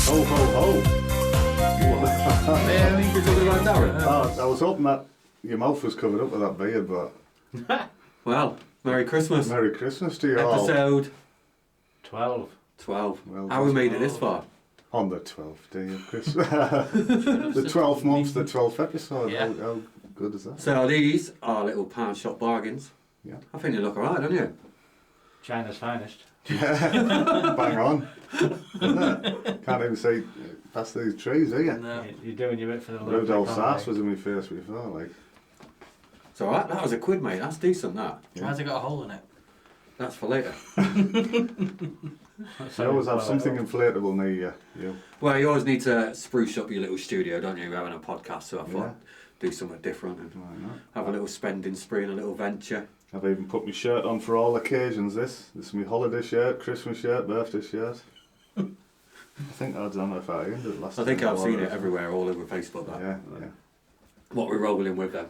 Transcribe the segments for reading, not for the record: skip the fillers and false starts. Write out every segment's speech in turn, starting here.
Ho, ho, ho. You're talking about Darren? I was hoping that your mouth was covered up with that beard, but... Well, Merry Christmas. Merry Christmas to you all. Episode 12. 12. Well, How we made it this far? On the 12th day of Christmas. The 12th month, the 12th episode. Yeah. How good is that? So these are little pound shop bargains. Yeah. I think they look alright, don't you? China's finest. Bang on. Can't even say past these trees, are you? No. You're doing your bit for the local Rudolph economy. Sass was in my face before, like. It's alright, that was a quid, mate. That's decent, that. Yeah. How's it got a hole in it? That's for later. I always have something inflatable near you. Well, you always need to spruce up your little studio, don't you? We're having a podcast, so I thought Yeah. do something different and Why not? have a little spending spree and a little venture. I've even put my shirt on for all occasions. This is my holiday shirt, Christmas shirt, birthday shirt. I think I had it on if I ended it last I think time I've wore seen it everywhere, all over Facebook. That. Yeah, yeah, What we're rolling with then?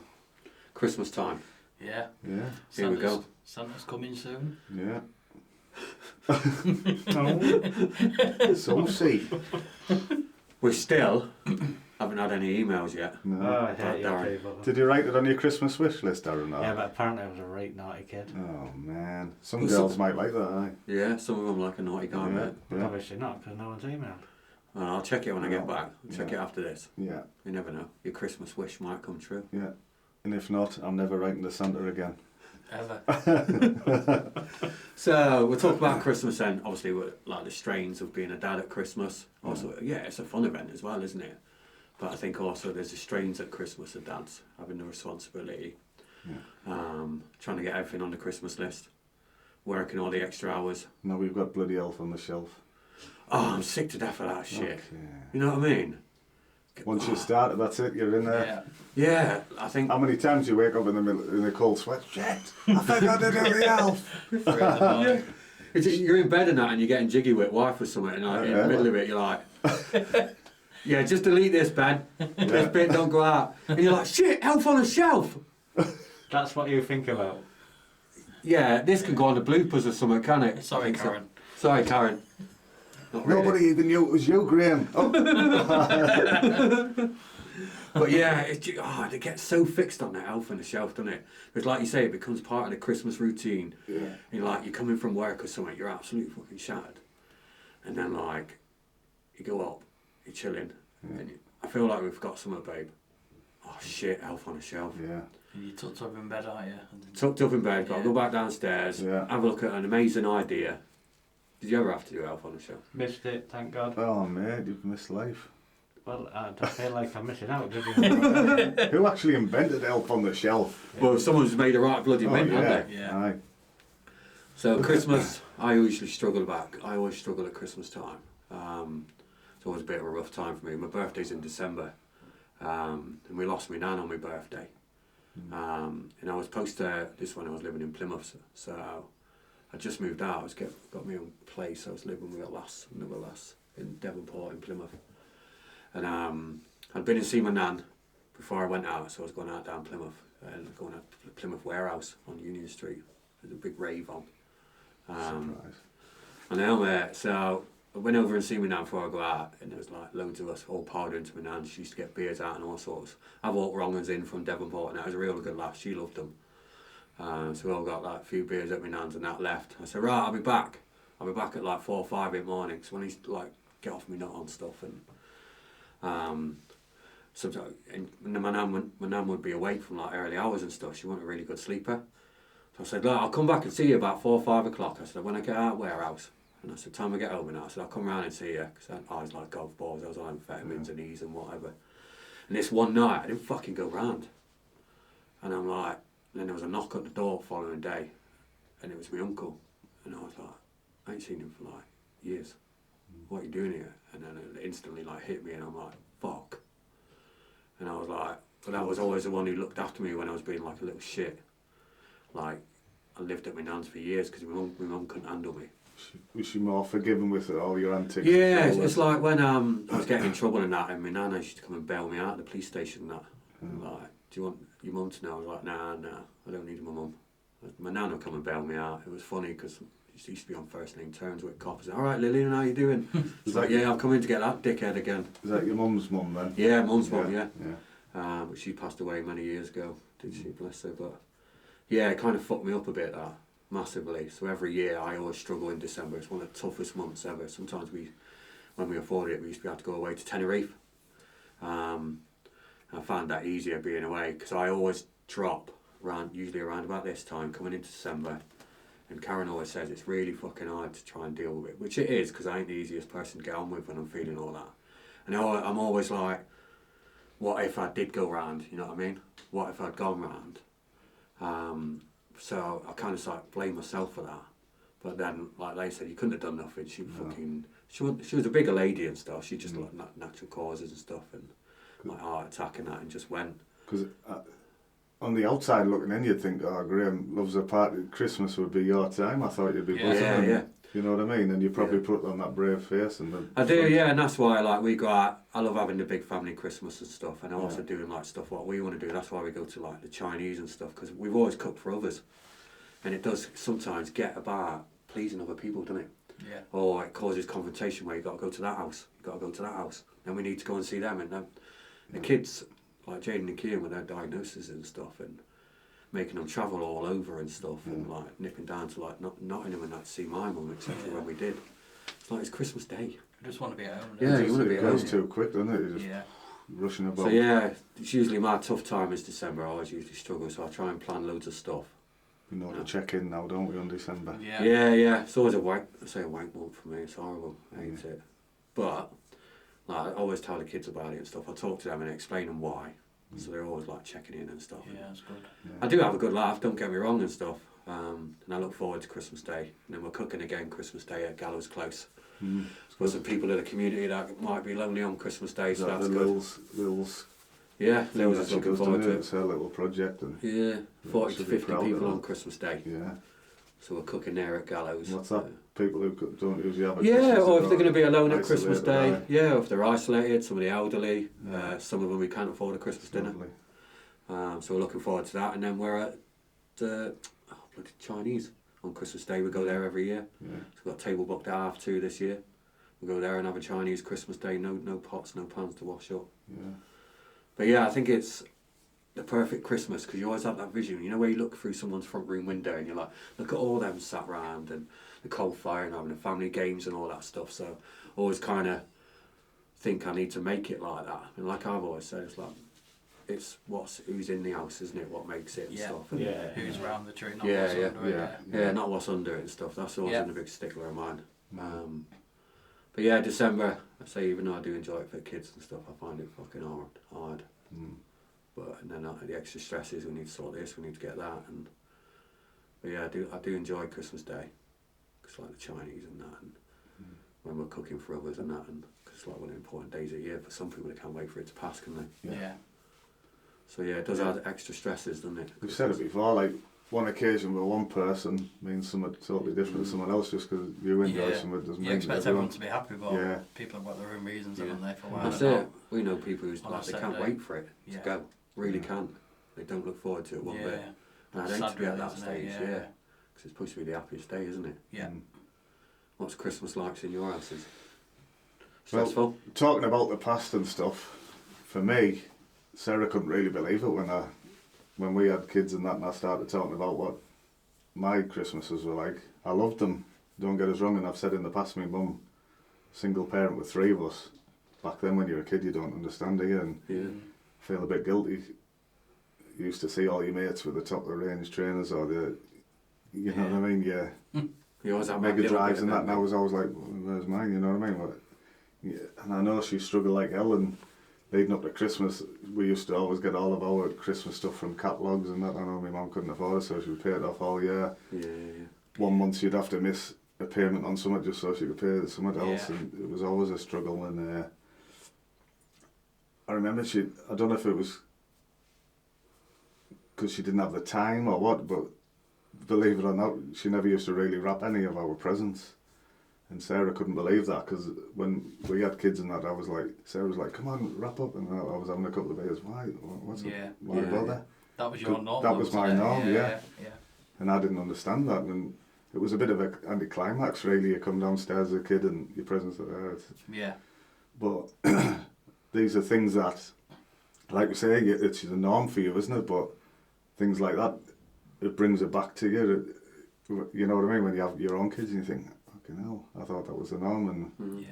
Christmas time. Yeah. yeah, Here we go. Santa's coming soon. yeah. Saucy. We still haven't had any emails yet. No. Oh, I hate you Darren. people. Did you write it on your Christmas wish list, Darren? or- Yeah, but apparently I was a right naughty kid. Oh man, some Well, girls some- might like that, aye. Yeah, some of them like a naughty guy, Yeah, mate. But yeah, obviously not, because no one's emailed. Well, I'll check it when I get back. I'll check Yeah. it after this. yeah, You never know. Your Christmas wish might come true. yeah. And if not, I'm never writing to Santa again. Ever. So we'll talk about Christmas then. Obviously, we're, like the strains of being a dad at Christmas. Also, yeah, it's a fun event as well, isn't it? But I think also there's the strains at Christmas of dads having the responsibility, trying to get everything on the Christmas list, working all the extra hours. Now we've got bloody elf on the shelf. Oh, I'm sick to death of that shit. Okay. You know what I mean? Once you start it, that's it. You're in there. Yeah. Yeah, I think. How many times you wake up in the middle in a cold sweat? Shit! I forgot to do the elf. 3 in the morning. You're in bed and that, and you're getting jiggy with wife or something, and like, in the middle of it, you're like, "Yeah, just delete this, Ben. This bit don't go out." And you're like, "Shit, elf on a shelf." That's what you think about. Yeah, this can go on the bloopers or something, can it? Sorry, I think so. Karen. Sorry, Karen. Not really. Nobody even knew it was you, Graham. Oh. But yeah, it gets so fixed on that elf on the shelf, doesn't it? Because like you say, it becomes part of the Christmas routine. Yeah. And like you're coming from work or something, you're absolutely fucking shattered. And then like you go up, you're chilling, and I feel like we've got something, babe. Oh shit, elf on a shelf. Yeah. And you're tucked up in bed, aren't you? And then- Tucked up in bed, got to Yeah. go back downstairs, Yeah. have a look at an amazing idea. Did you ever have to do elf on a shelf? Missed it, thank God. Oh mate, you've missed life. Well, I don't feel like I'm missing out, did you? Who actually invented elf on the shelf? Well, someone's made a right bloody Oh, mint, yeah. haven't they? Yeah. Aye. So Christmas, I always struggle at Christmas time. It's always a bit of a rough time for me. My birthday's in December, and we lost my nan on my birthday. And I was post this when I was living in Plymouth, so I just moved out. I was got my own place. I was living with another lass in Devonport in Plymouth, and I'd been and seen my nan before I went out, so I was going out down Plymouth and going out to Plymouth Warehouse on Union Street. There's a big rave on. Surprise. And then so I went over and seen my nan before I go out, and there was like loads of us all piled into my nan. She used to get beers out and all sorts. I walked wrong uns in from Devonport, and that was a real good laugh. She loved them. So we all got like a few beers at my nan's, and that left. I said, right, I'll be back. I'll be back at like 4 or 5 in the morning. So when he's like get off me nut on stuff, and sometimes and my nan would be awake from like early hours and stuff. She wasn't a really good sleeper. So I said, look, I'll come back and see you about 4 or 5 o'clock. I said, when I get out of warehouse. And I said, time I get home now. I said, I'll come round and see you. Because I was like golf balls, I was on amphetamines and E's and whatever. And this one night, I didn't fucking go round. And I'm like, and then there was a knock at the door the following day. And it was my uncle. And I was like, I ain't seen him for like years. What are you doing here? And then it instantly like hit me, and I'm like, fuck. And I was like, but that was always the one who looked after me when I was being like a little shit. Like, I lived at my nan's for years because my mum couldn't handle me. Was she more forgiving with all your antics? Yeah, it's like when I was getting in trouble and that, and my nana used to come and bail me out at the police station and that. And like, do you want your mum to know? I was like, nah, I don't need my mum. My nana would come and bail me out. It was funny because she used to be on first name terms with coppers. All right, Lillian, how you doing? She's like, yeah, I'm coming to get that dickhead again. Is that your mum's mum then? Yeah, mum's mum, yeah. Yeah. But she passed away many years ago, did she? Bless her. But yeah, it kind of fucked me up a bit, that, massively. So every year I always struggle in December. It's one of the toughest months ever. Sometimes when we afforded it, we used to have to go away to Tenerife. I found that easier being away because I always drop usually around about this time, coming into December. And Karen always says it's really fucking hard to try and deal with it, which it is, because I ain't the easiest person to get on with when I'm feeling all that. And I'm always like, what if I did go round, you know what I mean? What if I'd gone round? So I kind of like blame myself for that. But then, like they said, you couldn't have done nothing. She was a bigger lady and stuff. She just like natural causes and stuff, and like heart attack and that, and just went. Because on the outside looking in, you'd think, oh, Graham loves a party. Christmas would be your time. I thought you'd be buzzing. Yeah. You know what I mean? And you probably put on that brave face. I do, yeah, and that's why like we go out. I love having the big family Christmas and stuff, and also doing like stuff what we want to do. That's why we go to like the Chinese and stuff, because we've always cooked for others, and it does sometimes get about pleasing other people, doesn't it? Yeah. Or it causes confrontation where you got to go to that house, you got to go to that house, then we need to go and see them, and then the kids like Jaden and Kieran with their diagnoses and stuff, and making them travel all over and stuff, and like nipping down to like Nottingham and that to see my mum, etc. When we did, it's like it's Christmas Day. I just want to be at home. Yeah, you want to be at home. It goes too quick, doesn't it? You're just rushing about. So yeah, it's usually my tough time is December. I always usually struggle, so I try and plan loads of stuff. We know to check in now, don't we, on December? Yeah. It's always a wank month for me. It's horrible. I hate it. But like, I always tell the kids about it and stuff. I talk to them and explain them why. So they're always like checking in and stuff. Yeah, that's good. Yeah. I do have a good laugh, don't get me wrong and stuff. And I look forward to Christmas Day. And then we're cooking again Christmas Day at Gallows Close. For some people in the community that might be lonely on Christmas Day, so that's good. Lil's yeah, Lil's is looking forward to it. It's her little project. And 40 to 50 people on Christmas Day. Yeah. So we're cooking there at Gallows. What's that? People who don't usually have a Christmas Christmas or if they're going to be alone at Christmas Day. Right. Yeah, or if they're isolated, some of the elderly. Some of them we can't afford a Christmas dinner. So we're looking forward to that. And then we're at the bloody Chinese on Christmas Day. We go there every year. Yeah. So we've got a table booked at 2:30 this year. We go there and have a Chinese Christmas Day. No pots, no pans to wash up. Yeah. But yeah, I think it's the perfect Christmas because you always have that vision. You know where you look through someone's front room window and you're like, look at all them sat round and the coal fire and having the family games and all that stuff. So I always kind of think I need to make it like that. And like I've always said, it's like, it's who's in the house, isn't it? What makes it and stuff. And who's around the tree, not what's under it. Yeah, not what's under it and stuff. That's always been a big stickler of mine. But yeah, December, I say, even though I do enjoy it for the kids and stuff, I find it fucking hard. But and then the extra stresses, we need to sort this, we need to get that, but yeah, I do enjoy Christmas Day, because like the Chinese and that, and when we're cooking for others and that, and cause it's like one of the important days of the year. For some people, they can't wait for it to pass, can they? Yeah. So yeah, it does add extra stresses, doesn't it? We've said it before, like one occasion with one person means something totally different to someone else just because you enjoy something doesn't mean you expect everyone to be happy, but people have got their own reasons, haven't they, for why that's it. We know people who's like, they can't wait for it to go. Really can't. They don't look forward to it one bit. And I'd hate to be at that stage, because it's supposed to be the happiest day, isn't it? Yeah. What's Christmas like in your houses? Stressful? Well, talking about the past and stuff, for me, Sarah couldn't really believe it when we had kids and that, and I started talking about what my Christmases were like. I loved them, don't get us wrong, and I've said in the past, my mum, single parent with 3 of us. Back then when you're a kid you don't understand, do you? And feel a bit guilty. You used to see all your mates with the top of the range trainers or you know what I mean? Yeah. You always have Mega drives and that, and I was always like, where's mine, you know what I mean? But, and I know she struggled like hell, and leading up to Christmas, we used to always get all of our Christmas stuff from catalogues and that. I know my mum couldn't afford it, so she would pay it off all year. One month she'd have to miss a payment on something just so she could pay something else, and it was always a struggle. And I remember I don't know if it was because she didn't have the time or what, but believe it or not, she never used to really wrap any of our presents. And Sarah couldn't believe that, because when we had kids and that, Sarah was like, come on, wrap up. And I was having a couple of beers. Why? What's why bother? That was your norm. That was my norm, yeah. And I didn't understand that. And it was a bit of an anticlimax, really. You come downstairs as a kid and your presents are there. Yeah. But these are things that, like we say, it's the norm for you, isn't it? But things like that, it brings it back to you. You know what I mean? When you have your own kids and you think, fucking hell, I thought that was the norm. And Yeah.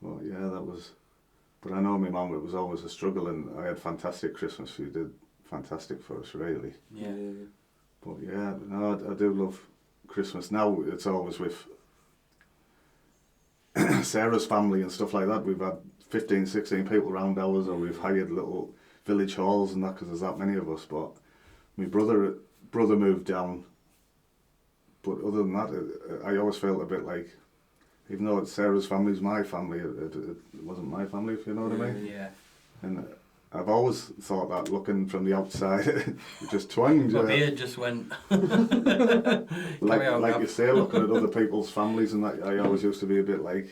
well, yeah, that was. But I know my mum, it was always a struggle, and I had fantastic Christmas. She did fantastic for us, really. Yeah. But yeah, no, I do love Christmas. Now it's always with Sarah's family and stuff like that. We've had 15, 16 people around ours, or we've hired little village halls and that, because there's that many of us. But my brother moved down. But other than that, I always felt a bit like, even though it's Sarah's family's my family, it wasn't my family, if you know what I mean. Yeah. And I've always thought that, looking from the outside, it just twanged. My beard just went. like you say, looking at other people's families and that, I always used to be a bit like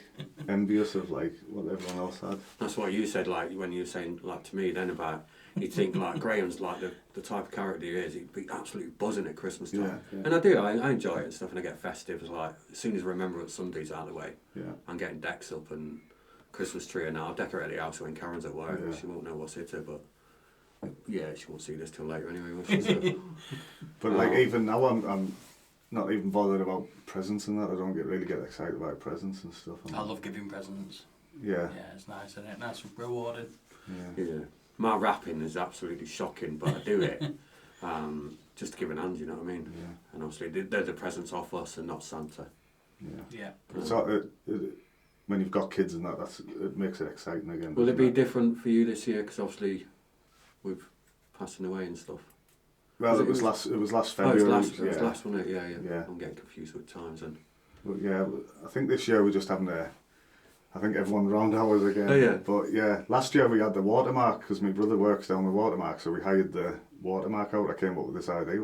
envious of like what everyone else had. That's what you said, like when you were saying like to me then about, you'd think like Graham's like the type of character he is, he'd be absolutely buzzing at Christmas time. Yeah. And I do, I enjoy it and stuff, and I get festive. It's like, as soon as Remembrance Sunday's out of the way, I'm getting decks up and Christmas tree, and I'll decorate the house when Karen's at work. Yeah. She won't know what's hit her, but yeah, she won't see this till later anyway, will she? So, But like even now, I'm not even bothered about presents and that. I don't really get excited about presents and stuff. I love giving presents. Yeah. Yeah, it's nice, isn't it? Nice, rewarding. yeah. My wrapping is absolutely shocking, but I do it just to give an hand, you know what I mean? Yeah. And obviously they're the presents off us and not Santa. Yeah. So when you've got kids and that, it makes it exciting again. Will it be different for you this year? Because obviously with passing away and stuff. Well, it was last February. Oh, it was last, wasn't it? Yeah. Yeah. I'm getting confused with times. And But yeah, I think this year we're just having I think everyone round ours again. Oh, yeah. But yeah, last year we had the watermark, because my brother works down the watermark, so we hired the watermark out. I came up with this idea.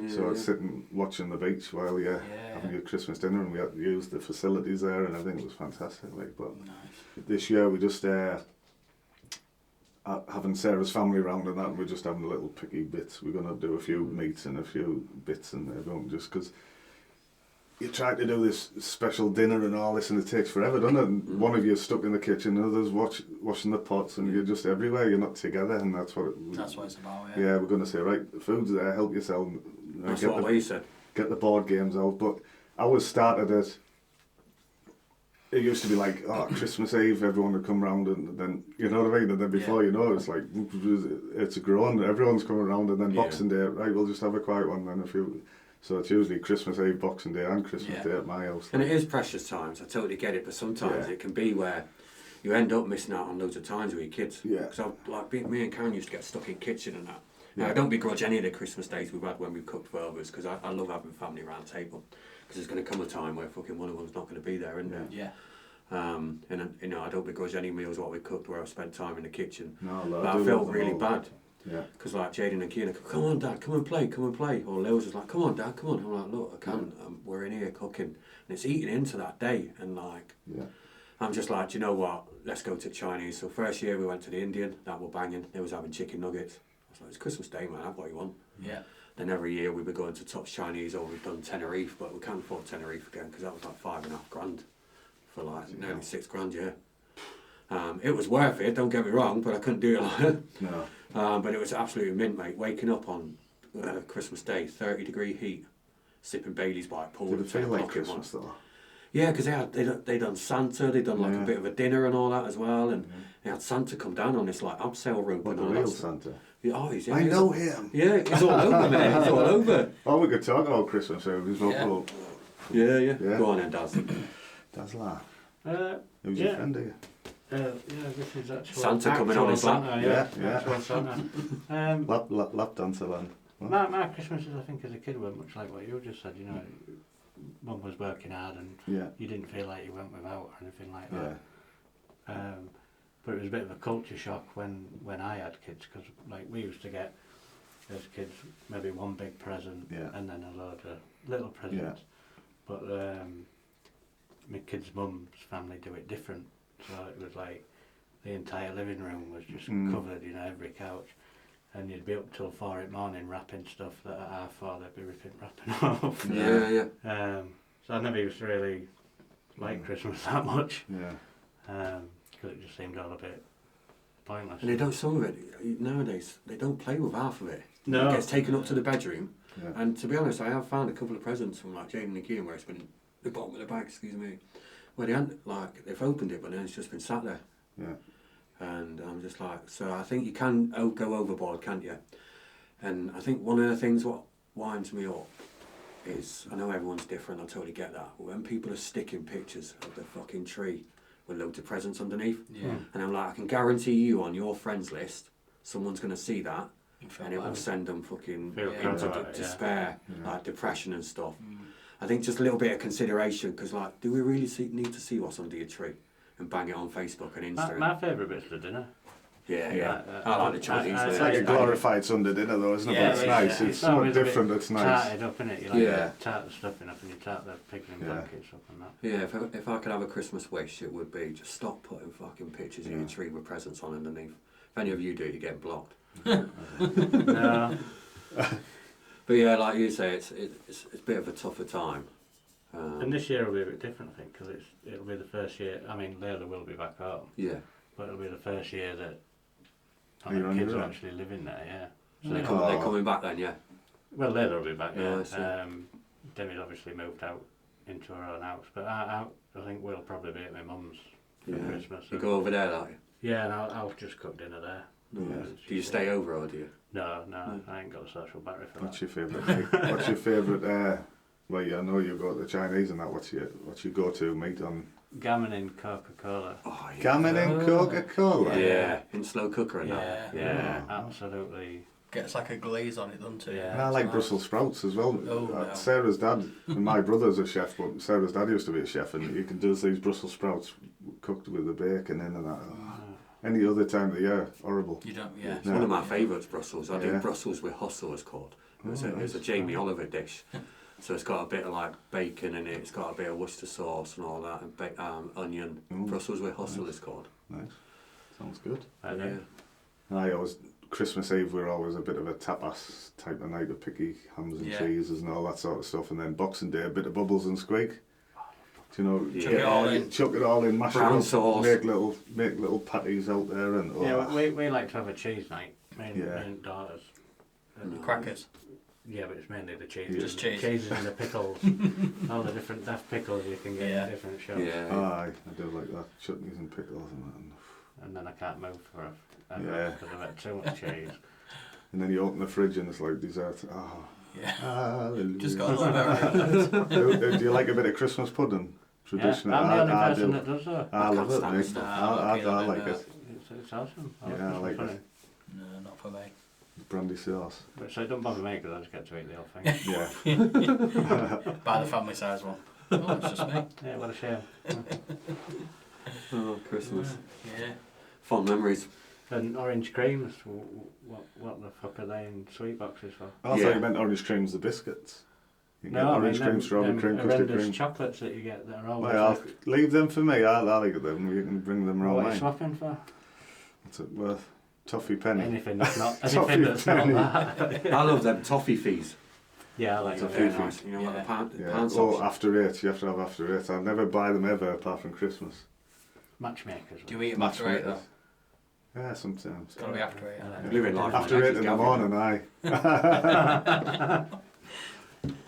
So I was sitting watching the beach while having your Christmas dinner, and we had to use the facilities there, and everything was fantastic. But this year we just having Sarah's family around and that, and we're just having a little picky bits. We're going to do a few meats and a few bits, and everyone, just because you try to do this special dinner and all this, and it takes forever, doesn't it? And one of you is stuck in the kitchen, and others washing the pots, and you're just everywhere. You're not together, and that's what it's about. Yeah, we're going to say, right, the food's there, help yourself. that's what we said. Get the board games out. But ours started it used to be like, Christmas Eve, everyone would come round, and then, you know what I mean? And then before you know, it's like, it's grown, everyone's coming around, and then Boxing Day, right, we'll just have a quiet one, then so it's usually Christmas Eve, Boxing Day and Christmas Day at my house. And it is precious times, I totally get it, but sometimes it can be where you end up missing out on loads of times with your kids. Yeah. Because me and Karen used to get stuck in kitchen and that. Now, I don't begrudge any of the Christmas days we've had when we've cooked for others, because I love having family around the table. Because there's going to come a time where fucking one of them's not going to be there, isn't there? Yeah. And you know, I don't begrudge any meals what we cooked where I've spent time in the kitchen. No, but I felt really bad. Yeah. Because like Jaden and Kiana, come on Dad, come and play. Or Lils was like, come on Dad, come on. I'm like, look, I can't. We're in here cooking, and it's eating into that day, and like, I'm just like, do you know what? Let's go to Chinese. So first year we went to the Indian, that were banging. They was having chicken nuggets. I was like, it's Christmas Day, man. Have what you want. Yeah. Then every year we were going to Tops Chinese, or we've done Tenerife, but we can't afford Tenerife again because that was like $5,500 for like nearly $6,000. Yeah. It was worth it. Don't get me wrong, but I couldn't do it like No. but it was absolutely mint, mate. Waking up on Christmas Day, 30-degree heat, sipping Bailey's by a pool. Did it feel like Christmas though? Yeah, because they done Santa, they done like a bit of a dinner and all that as well, and they had Santa come down on this like abseil rope. What, and the all real that Santa? Yeah, oh, he's, yeah, I he's know him. Yeah, he's all over, man. He's all over. Oh, we could talk about Christmas. Yeah. Go on then, Daz. Dazzler. Yeah. Who's your friend here? This is actual Santa coming on his lap. Santa, Yeah. actual Santa. Lap dancer land. My Christmases, I think, as a kid, were much like what you just said. You know, Mum was working hard, and you didn't feel like you went without or anything like that. But it was a bit of a culture shock when I had kids, because like we used to get as kids maybe one big present and then a load of little presents. But my kids' mum's family do it different, so it was like the entire living room was just covered, you know, every couch. and you'd be up till 4 in the morning wrapping stuff that at 4 they'd be wrapping off. Yeah. So I never used to really like Christmas that much. Yeah. Because it just seemed all a bit pointless. And they don't, some of it, nowadays, they don't play with half of it. No. It gets taken up to the bedroom. Yeah. And to be honest, I have found a couple of presents from like Jane and Kean where it's been in the bottom of the bag, excuse me, where they hadn't, like, they've opened it, but then it's just been sat there. Yeah. And I'm just like, so I think you can go overboard, can't you? And I think one of the things what winds me up is, I know everyone's different, I totally get that, but when people are sticking pictures of the fucking tree with loads of presents underneath, and I'm like, I can guarantee you on your friends list, someone's going to see that, and it will send them fucking into despair, like depression and stuff. I think just a little bit of consideration, because like, do we really need to see what's under your tree and bang it on Facebook and Insta? My favourite bit's the dinner. Yeah. I like the Chinese. It's like a glorified Sunday dinner though, isn't it? Yeah, But it's nice. It's something different. It's nice. Tarted up, innit? You like tart the stuffing up and you tart the pigs and blankets up and that. Yeah, if I could have a Christmas wish, it would be just stop putting fucking pictures of your tree with presents on underneath. If any of you do it, you get blocked. No. But yeah, like you say, it's a bit of a tougher time. And this year will be a bit different, I think, because it'll be the first year. I mean, Layla will be back home. Yeah. But it'll be the first year that kids are actually living there. Yeah. So they're coming back then, yeah. Well, Layla will be back. Yeah. Yeah, Demi's obviously moved out into her own house, but I think we'll probably be at my mum's for Christmas. You go over there, like. Yeah, and I'll just cook dinner there. Yeah. Do you stay over or do you? No, I ain't got a social battery for What's that. your favourite? What's your favourite? Well, I know you go to the Chinese and that. What's your go-to meat on? Gammon in Coca-Cola. Oh, yeah. Gammon in Coca-Cola. Yeah, in slow cooker and that. Yeah, absolutely. Gets like a glaze on it, doesn't it? Yeah. And I like Brussels sprouts as well. Oh, no. Sarah's dad, and my brother's a chef, but Sarah's dad used to be a chef, and he can do these Brussels sprouts cooked with the bacon in and that. Any other time of the year, horrible. You don't, It's one of my favourites, Brussels. I do Brussels with hustle, it's called. It's a Jamie Oliver dish. So it's got a bit of like bacon in it, it's got a bit of Worcester sauce and all that, and onion. Brussels with hustle is called. Nice. Sounds good. Yeah. Christmas Eve we're always a bit of a tapas type of night of picky hams and cheeses and all that sort of stuff, and then Boxing Day a bit of bubbles and squeak. Do you know, chuck it all in, mash brown it up, sauce. make little patties out there, and we like to have a cheese night, me and daughters. Crackers. Yeah, but it's mainly the cheese. Just cheese. Cheeses and the pickles. All the different daft pickles you can get in different shops. Yeah. Aye, I do like that, chutneys and pickles and that. And then I can't move for because I've had too much cheese. And then you open the fridge and it's like dessert. Just got a little bit. Do you like a bit of Christmas pudding? Traditional. I'm the only person that does that. I love it, mate. I like it. It's awesome. I like it. No, not for me. Brandy sauce. But so it don't bother me because I just get to eat the whole thing. Yeah. Buy the family size one. Oh, it's just me. Yeah, what a shame. Oh, Christmas. Yeah. Fond memories. And orange creams, what the fuck are they in sweet boxes for? I thought you meant orange creams, the biscuits. You can get orange cream, strawberry cream, custard cream. Chocolates that you get that are all. Well, leave them for me. I'll like them. You can bring them round. What are you swapping for? What's it worth? Toffee penny. Anything that's not that. I love them toffee fees. Yeah, I like the them. nice. You know, like the pound after 8. You have to have after 8. I never buy them ever apart from Christmas. Matchmakers. Do you eat them after 8 though? Yeah, sometimes. It's got to be after 8. Living life after 8 in the morning, aye.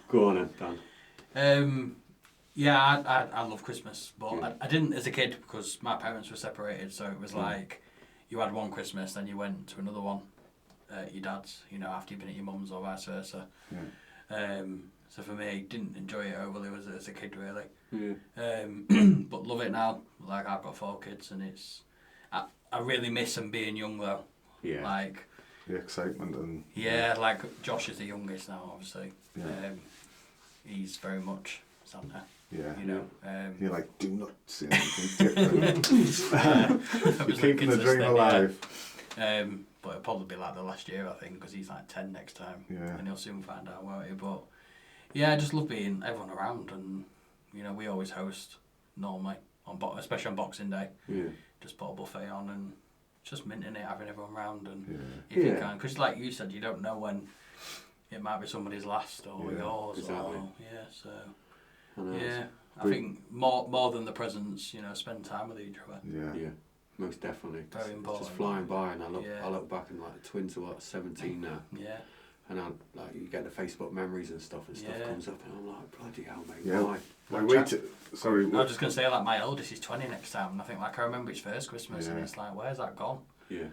Go on then, Dan. Yeah, I love Christmas, but I didn't as a kid because my parents were separated, so it was like you had one Christmas, then you went to another one at your dad's, you know, after you've been at your mum's or vice versa. Yeah. So for me, I didn't enjoy it overly as a kid, really. Yeah. But love it now. Like, I've got 4 kids, and I really miss them being young, though. Yeah. Like... the excitement and... Yeah, like, Josh is the youngest now, obviously. Yeah. He's very much Santa. Yeah. You know, you're like, do not say anything different. You're keeping the dream alive. But it'll probably be like the last year, I think, because he's like 10 next time. Yeah. And he'll soon find out, won't he? But yeah, I just love being everyone around, and you know, we always host normally especially on Boxing Day. Yeah. Just put a buffet on and just minting it, having everyone round, and if you can, because like you said, you don't know when it might be somebody's last or yours. Exactly. I think more than the presents, you know, spend time with each other. Yeah, most definitely. Very important. Just flying by, and I look back and like the twins are 17 now. Yeah. And I like you get the Facebook memories and stuff comes up, and I'm like, bloody hell, mate, why? I was just gonna say, like, my eldest is 20 next time, and I think, like, I remember his first Christmas, and it's like, where's that gone? Yeah.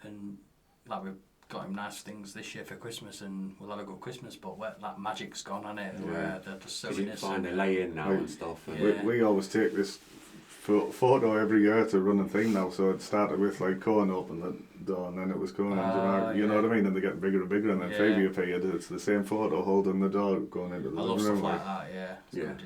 And like, we've got him nice things this year for Christmas, and we'll have a good Christmas, but where that magic's gone on it, where they're just so innocent. Find a lay in now and stuff. And we always take this photo every year to run a thing now, so it started with like Cohen opened the door, and then it was Cohen and you know what I mean, and they get bigger and bigger, and then Phoebe appeared. It's the same photo holding the door going into the living room. I love stuff like that. It's good,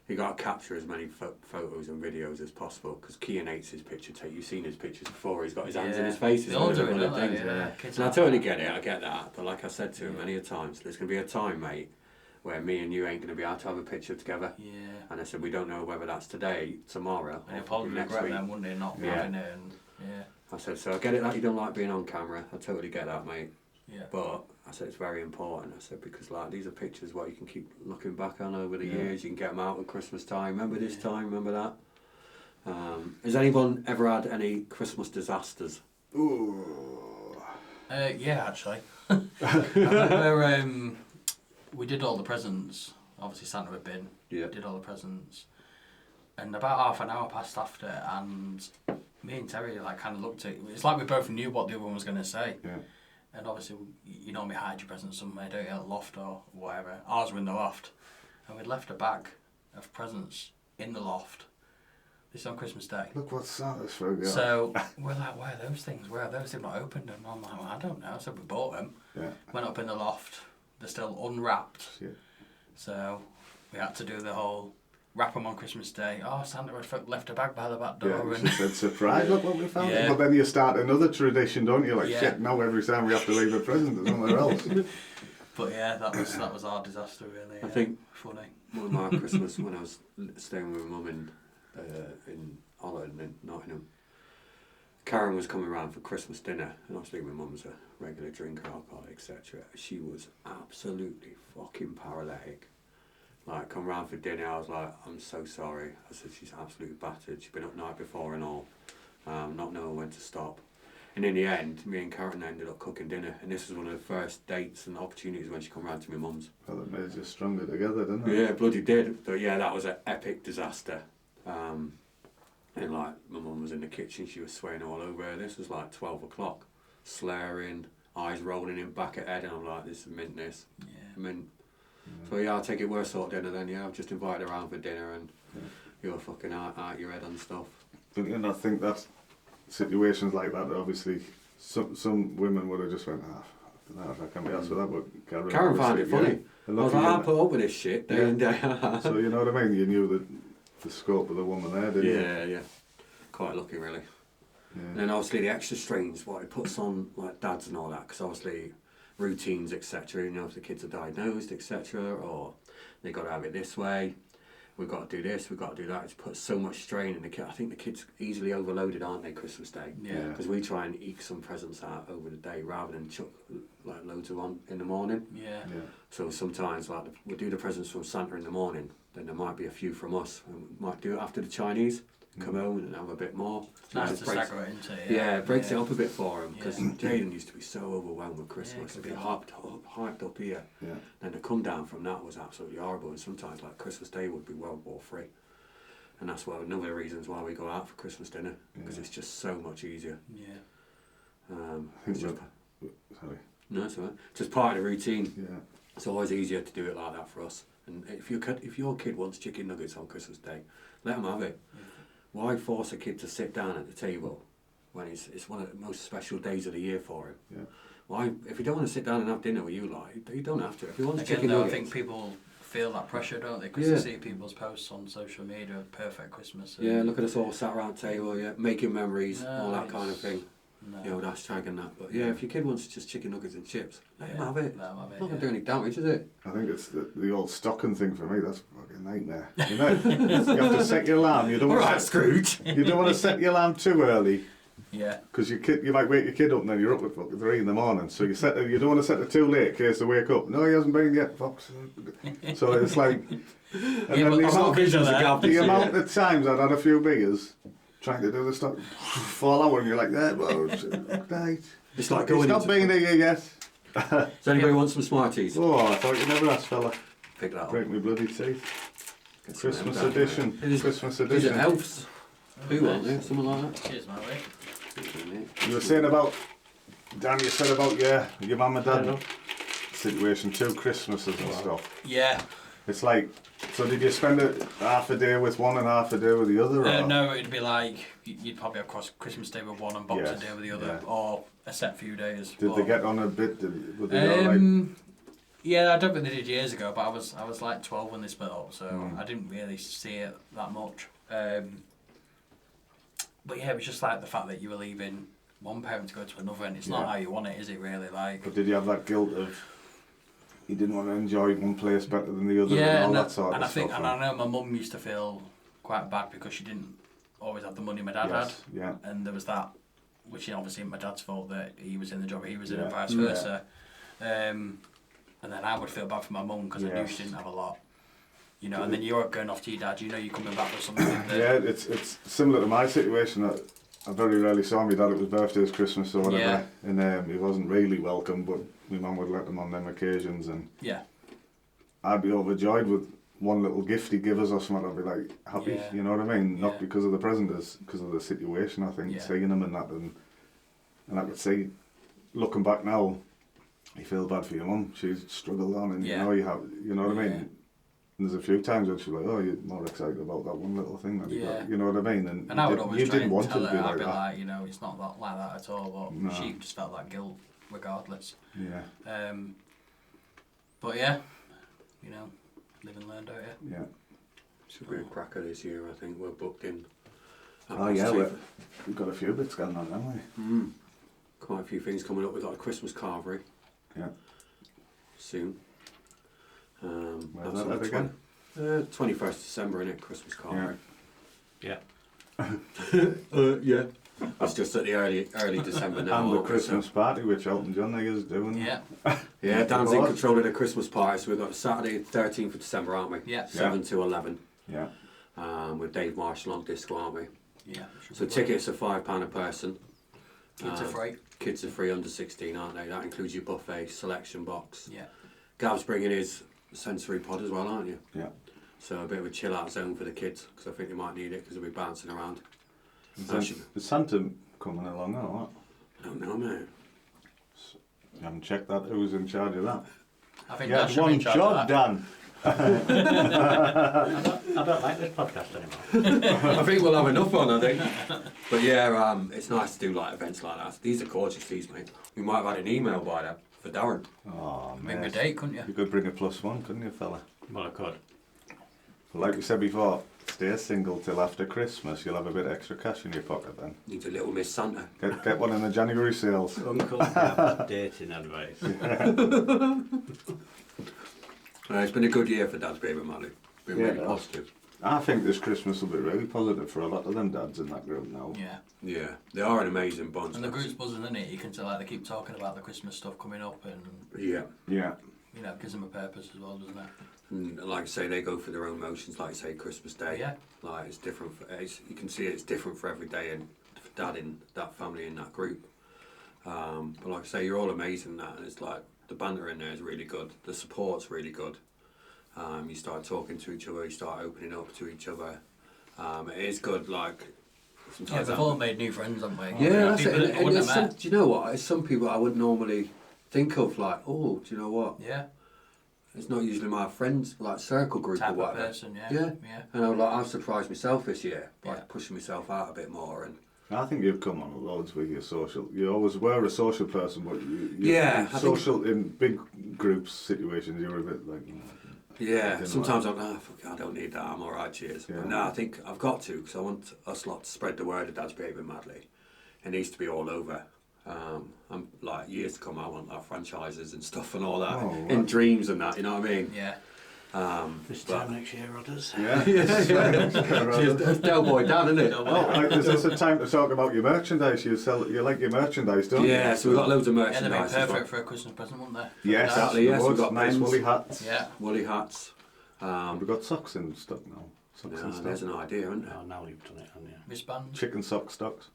you got to capture as many photos and videos as possible, because Kean hates his picture take. You've seen his pictures before. He's got his hands in his face. They all do it, don't they? And I totally get it. I get that. But like I said to him many a times, there's going to be a time, mate, where me and you ain't going to be able to have a picture together. Yeah. And I said, we don't know whether that's today, tomorrow, and he'll probably next regret week. them, wouldn't he, not having it. And, I said, so I get it that you don't like being on camera. I totally get that, mate. Yeah. But I said, it's very important. I said, because like these are pictures what you can keep looking back on over the years. You can get them out at Christmas time. Remember this time? Remember that? Has anyone ever had any Christmas disasters? Ooh. Yeah, actually. I remember we did all the presents. Obviously, Santa had been. Yeah. Did all the presents. And about half an hour passed after, and me and Terry like kind of looked at it. It's like we both knew what the other one was going to say. Yeah. And obviously, you normally hide your presents somewhere, don't you, at the loft or whatever. Ours were in the loft. And we'd left a bag of presents in the loft. This is on Christmas Day. Look what Santa's for. So we're like, where are those things? Where are those? They've not opened them. I'm like, well, I don't know. So we bought them. Yeah. Went up in the loft. They're still unwrapped. Yeah. So we had to do the whole wrap them on Christmas Day. Oh, Santa had left a bag by the back door. Yeah, said surprise, look what we found. Yeah. But then you start another tradition, don't you? Like, shit, now every time we have to leave a present to somewhere else. But yeah, that was our disaster, really. I think funny. One of my Christmas, when I was staying with my mum in Holland, in Nottingham, Karen was coming round for Christmas dinner, and obviously my mum's a regular drinker, alcoholic, etc. She was absolutely fucking paralytic. Like, come round for dinner, I was like, I'm so sorry. I said, she's absolutely battered. She'd been up night before and all, not knowing when to stop. And in the end, me and Karen ended up cooking dinner, and this was one of the first dates and opportunities when she come round to my mum's. Well, it made you stronger together, didn't it? Yeah, bloody did. But yeah, that was an epic disaster. And like, my mum was in the kitchen, she was swearing all over her. This was like 12 o'clock, slurring, eyes rolling in back at head, and I'm like, this is mint, this. Yeah. Mint. So yeah, I'll take it worse sort of dinner then, yeah. I've just invited her around for dinner, and you're fucking out your head on stuff. But you know, I think that situations like that, obviously, some women would have just went, no, I can't be asked for that, but Karen found it funny. I was like, I put up with this shit day in, day out. So you know what I mean? You knew the scope of the woman there, didn't you? Yeah. Quite lucky, really. Yeah. And then obviously the extra strains, what it puts on like dads and all that, because obviously routines, etc. You know, if the kids are diagnosed, etc., or they got to have it this way, we've got to do this, we've got to do that. It's put so much strain in the kid. I think the kids easily overloaded, aren't they, Christmas Day? Yeah. Because we try and eke some presents out over the day rather than chuck like loads of on in the morning. Yeah. So sometimes like we do the presents from Santa in the morning, then there might be a few from us. And we might do it after the Chinese. Come home and have a bit more. It's nice to stagger it into it. Yeah, it breaks it up a bit for him, because Jaden used to be so overwhelmed with Christmas. Yeah, He'd be hyped up here. Yeah. Then the come down from that was absolutely horrible, and sometimes like Christmas Day would be World War III. And that's one of the reasons why we go out for Christmas dinner, because it's just so much easier. Yeah. It's just, sorry. no, it's all right. Just part of the routine. Yeah. It's always easier to do it like that for us. And if your kid wants chicken nuggets on Christmas Day, let them have it. Why force a kid to sit down at the table when it's one of the most special days of the year for him? Yeah. Why, if you don't want to sit down and have dinner with you, like, you don't have to. If you want Again, chicken though, nuggets, I think people feel that pressure, don't they? Because they see people's posts on social media of perfect Christmas. Yeah, look at us all sat around the table, making memories, No, all that kind of thing. No. You know, hashtag and that. But yeah, if your kid wants just chicken nuggets and chips, let him have it. Let 'em have it, Not going to do any damage, is it? I think it's the old stocking thing for me. That's a fucking nightmare. You know, you have to set your alarm. You don't want to Scrooge. You don't want to set your alarm too early, Yeah. Because you might wake your kid up and then you're up at fucking 3 in the morning. So you don't want to set it too late in case they wake up. No, he hasn't been yet, Fox. So it's like... And Yeah, then but that's not vision there. the amount of times I'd had a few beers trying to do the stuff, fall out and you're like, there, well, right. It's like going It's not been here yet. Does anybody want some Smarties? Oh, I thought you never asked, fella. Pick that up. Break me bloody teeth. Get some Christmas of them down edition. there. Christmas These are edition. elves. Who aren't they? Something like that. Cheers, mate. You were saying about, Dan, you said about your mum and dad situation, 2 Christmases and stuff. Yeah. It's like, so did you spend half a day with one and half a day with the other? Or? No, it'd be like, you'd probably have Christmas Day with one and Boxing Day with the other, or a set few days. Did they get on a bit? Were they all like... Yeah, I don't think they did years ago, but I was like 12 when they split up, so I didn't really see it that much. But yeah, it was just like the fact that you were leaving one parent to go to another, and it's not how you want it, is it really? Like. But did you have that guilt of you didn't want to enjoy one place better than the other, yeah, and all that sort of stuff? And I know my mum used to feel quite bad because she didn't always have the money my dad had, and there was that, which obviously my dad's fault that he was in the job he was in, and vice versa. And then I would feel bad for my mum because I knew she didn't have a lot. You know, and then you're going off to your dad, you know you're coming back with something. Yeah, it's similar to my situation. That I very rarely saw my dad. It was birthdays, Christmas or whatever, and he wasn't really welcome, but my mum would let him on them occasions, and I'd be overjoyed with one little gift he'd give us or something. I'd be like happy, you know what I mean? Not because of the present, it's because of the situation, I think, seeing him and that, and I could see, looking back now, you feel bad for your mum. She's struggled on, and you know what I mean? And there's a few times when she's like, oh, you're more excited about that one little thing than you got, you know what I mean? And I would always try and tell her, I'd be like, you know, it's not like that at all, but she just felt that guilt regardless. Yeah. But yeah, you know, live and learn, don't you? Yeah. Should be a cracker this year, I think. We're booked in. Oh yeah, we've got a few bits going on, haven't we? Quite a few things coming up. We've got a Christmas carvery. Yeah. Soon. Where's that at again? 21st December, innit? Christmas carvery. Yeah. Yeah. That's just at the early December now. And the Christmas party, which Elton John is doing. Yeah. Yeah, Dan's in control of the Christmas party, so we've got Saturday, 13th of December, aren't we? Yeah. 7 to 11. Yeah. With Dave Marshall on disco, aren't we? Yeah. So tickets are £5 a person. Kids are free. Kids are free under 16, aren't they? That includes your buffet, selection box. Yeah. Gav's bringing his sensory pod as well, aren't you? Yeah. So a bit of a chill out zone for the kids, because I think they might need it, because they'll be bouncing around. Is Santa coming along or what? I don't know, mate. You haven't checked that? Who's in charge of that? I think yeah, that should be one in charge job of that. done. I don't like this podcast anymore. I think we'll have enough on, I think. But yeah, it's nice to do like events like that. These are gorgeous, these, mate. We might have had an email by them for Darren. Oh, Bring man. a date, couldn't you? You could bring a +1, couldn't you, fella? Well, I could. But like we said before, stay single till after Christmas. You'll have a bit of extra cash in your pocket then. Needs a little Miss Santa. Get one in the January sales. Uncle Gav's dating advice. It's been a good year for Dad's Baby Mally. Been really positive. I think this Christmas will be really positive for a lot of them dads in that group now. Yeah. Yeah, they are an amazing bunch. And the group's buzzing, isn't it? You can tell, like, they keep talking about the Christmas stuff coming up, and yeah, you know, it gives them a purpose as well, doesn't it? And like I say, they go through their own motions. Like I say, Christmas Day. Yeah. Like it's different. You can see it's different for every day, and for Dad in that family in that group. But like I say, you're all amazing. That, and it's like the banter in there is really good. The support's really good. You start talking to each other. You start opening up to each other. It is good. Like sometimes we've all made new friends, haven't we? Yeah, that's it. And Do you know what? It's some people I would normally think of like, oh, do you know what? Yeah. It's not usually my friends, like circle group Type or whatever. of person, Yeah. And I've surprised myself this year by pushing myself out a bit more. And I think you've come on loads with your social. You always were a social person, but social in big groups situations. You're a bit like. Yeah, sometimes I'm like, I don't need that. I'm all right, cheers. Yeah. But no, I think I've got to, because I want us lot to spread the word of Dad's Behaving Madly. It needs to be all over. I'm like years to come. I want like franchises and stuff and all that in dreams and that. You know what I mean? Yeah. This time next year, Rodders. Yeah. It's Del Boy Dan, isn't it? Oh, right, is this a time to talk about your merchandise? You like your merchandise, don't you? Yeah, so we've got loads of Yeah, they'd be merchandise. as perfect well. for a Christmas present, wouldn't they? Yes, Exactly, yes, we've got nice pens. woolly hats. Yeah. Woolly hats. We've got socks in stock now. Socks in There's stock. an idea, isn't there? Oh, now you've done it, haven't you? Wristbands. Chicken sock stocks.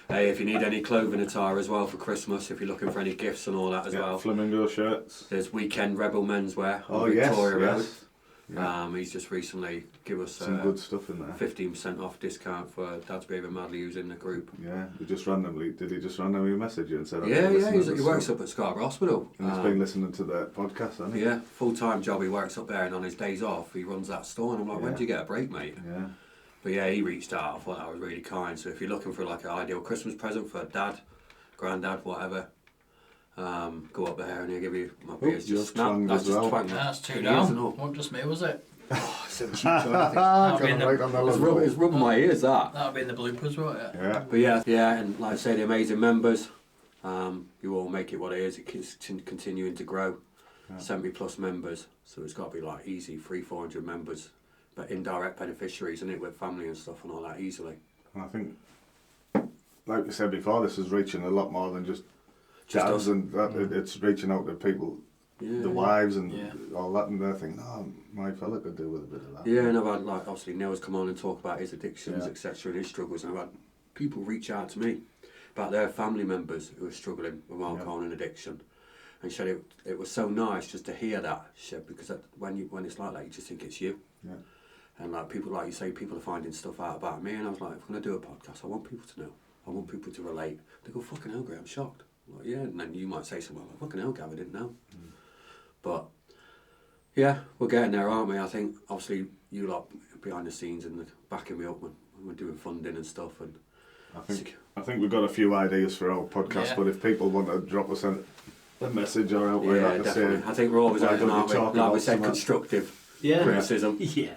Hey, if you need any clothing attire as well for Christmas, if you're looking for any gifts and all that as well, Flamingo shirts. there's Weekend Rebel Menswear on Oh yes, Victoria Road. yes. Yeah. He's just recently give us Some good stuff in there. 15% off discount for Dad's Behaving Madly who's in the group. Yeah, did he just randomly message you and said, Yeah, listen to he this works stuff? up at Scarborough Hospital. And he's been listening to the podcast, hasn't he? Yeah, full-time job, he works up there, and on his days off he runs that store, and I'm like, when do you get a break, mate? Yeah. But yeah, he reached out. I thought that was really kind. So if you're looking for like an ideal Christmas present for dad, granddad, whatever, go up there and he'll give you my beers. you're Just snap. twanged That's as just well. twanged. That's two It down. is, isn't it? Wasn't just me, was it? It's Got him right on the level. rubbing my ears, that. That'll be in the bloopers, won't it? Yeah. But yeah, and like I say, the amazing members, you all make it what it is. It keeps continuing to grow. 70 plus members, so it's got to be like easy, 300-400 members, but indirect beneficiaries, isn't it, with family and stuff and all that easily. And I think, like we said before, this is reaching a lot more than just dads, us. and that, it's reaching out to people, the wives and all that, and they're thinking, oh, my fella could do with a bit of that. Yeah, and I've had, like, obviously Neil's come on and talk about his addictions, Yeah. etc., and his struggles, and I've had people reach out to me about their family members who are struggling with alcohol and addiction. And she said it was so nice just to hear that, she said, because when it's like that, you just think it's you. Yeah. And like people, like you say, people are finding stuff out about me, and I was like, if I'm going to do a podcast, I want people to know. I want people to relate. They go, fucking hell, Graham, I'm shocked. I'm like, yeah, and then you might say something like, fucking hell, Gav, I didn't know. But, yeah, we're getting there, aren't we? I think, obviously, you lot behind the scenes and backing me up when we're doing funding and stuff. And I think we've got a few ideas for our podcast, but if people want to drop us a message or out like that to definitely. say, I think we're always why open, don't aren't you we? talk Like we about said, something? constructive Yeah. criticism. Yeah.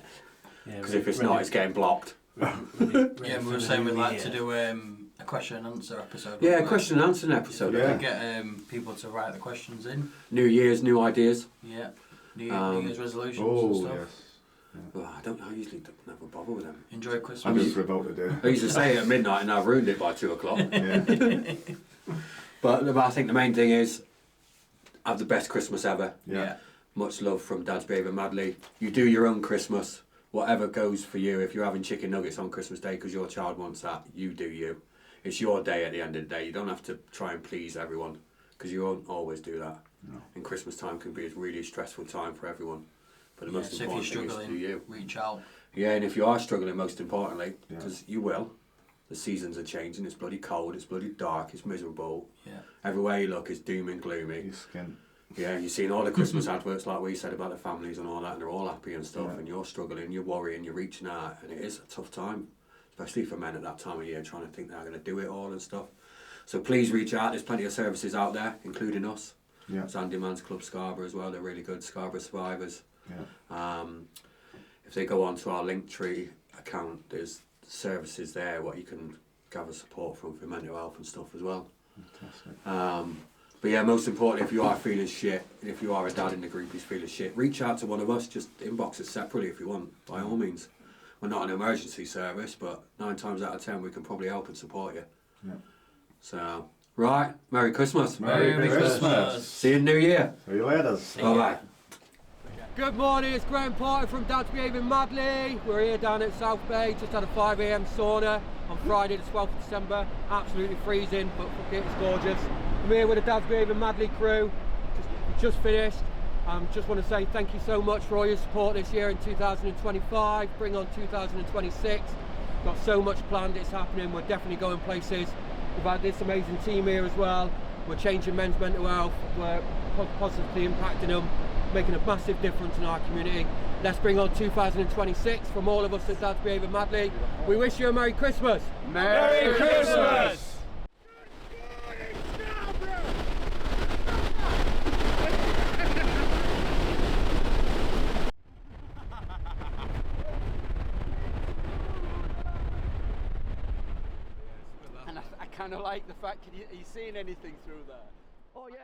Because if it's not, it's getting blocked. Yeah, we were saying we'd like to do a question and answer episode. Yeah, question and answer episode. Yeah. Get people to write the questions in. New Year's, new ideas. Yeah. New Year's resolutions and oh, stuff. yes. Well, I usually don't never bother with them. Enjoy Christmas. I'm just for about a day. I used to say it at midnight and I've ruined it by 2 o'clock. Yeah. But I think the main thing is have the best Christmas ever. Yeah. Much love from Dad's Behaving Madly. You do your own Christmas. Whatever goes for you. If you're having chicken nuggets on Christmas Day because your child wants that, you do you. It's your day at the end of the day. You don't have to try and please everyone because you won't always do that. No. And Christmas time can be a really stressful time for everyone. But the most So if important you're thing is to do struggling, you. reach out. Yeah, and if you are struggling, most importantly, because you will, the seasons are changing. It's bloody cold. It's bloody dark. It's miserable. Yeah. Everywhere you look is doom and gloomy. Your skin. Yeah, you've seen all the Christmas adverts like we said about the families and all that, and they're all happy and stuff, and you're struggling, you're worrying, you're reaching out, and it is a tough time, especially for men at that time of year, trying to think they're going to do it all and stuff. So please reach out. There's plenty of services out there, including us. Yeah. Sandy Man's Club Scarborough as well. They're really good. Scarborough Survivors. Yeah. If they go on to our Linktree account, there's services there what you can gather support from for mental health and stuff as well. Fantastic. But yeah, most importantly, if you are feeling shit, and if you are a dad in the group who's feeling shit, reach out to one of us. Just inbox us separately if you want, by all means. We're not an emergency service, but 9 times out of 10 we can probably help and support you. Yeah. So, right, Merry Christmas. Merry Christmas. See you in the New Year. See you later. Bye-bye. Good morning, it's Graham Porter from Dad's Behaving Madly. We're here down at South Bay, just had a 5 AM sauna on Friday the 12th of December. Absolutely freezing, but fuck it, it's gorgeous. I'm here with the Dad's Behaving Madly crew. Just finished. Just want to say thank you so much for all your support this year in 2025. Bring on 2026. Got so much planned, it's happening. We're definitely going places. We've had this amazing team here as well. We're changing men's mental health. We're positively impacting them, making a massive difference in our community. Let's bring on 2026 from all of us at Dad's Behaving Madly. We wish you a Merry Christmas. Merry Christmas. And I kind of like the fact, are you seeing anything through there? Oh yeah.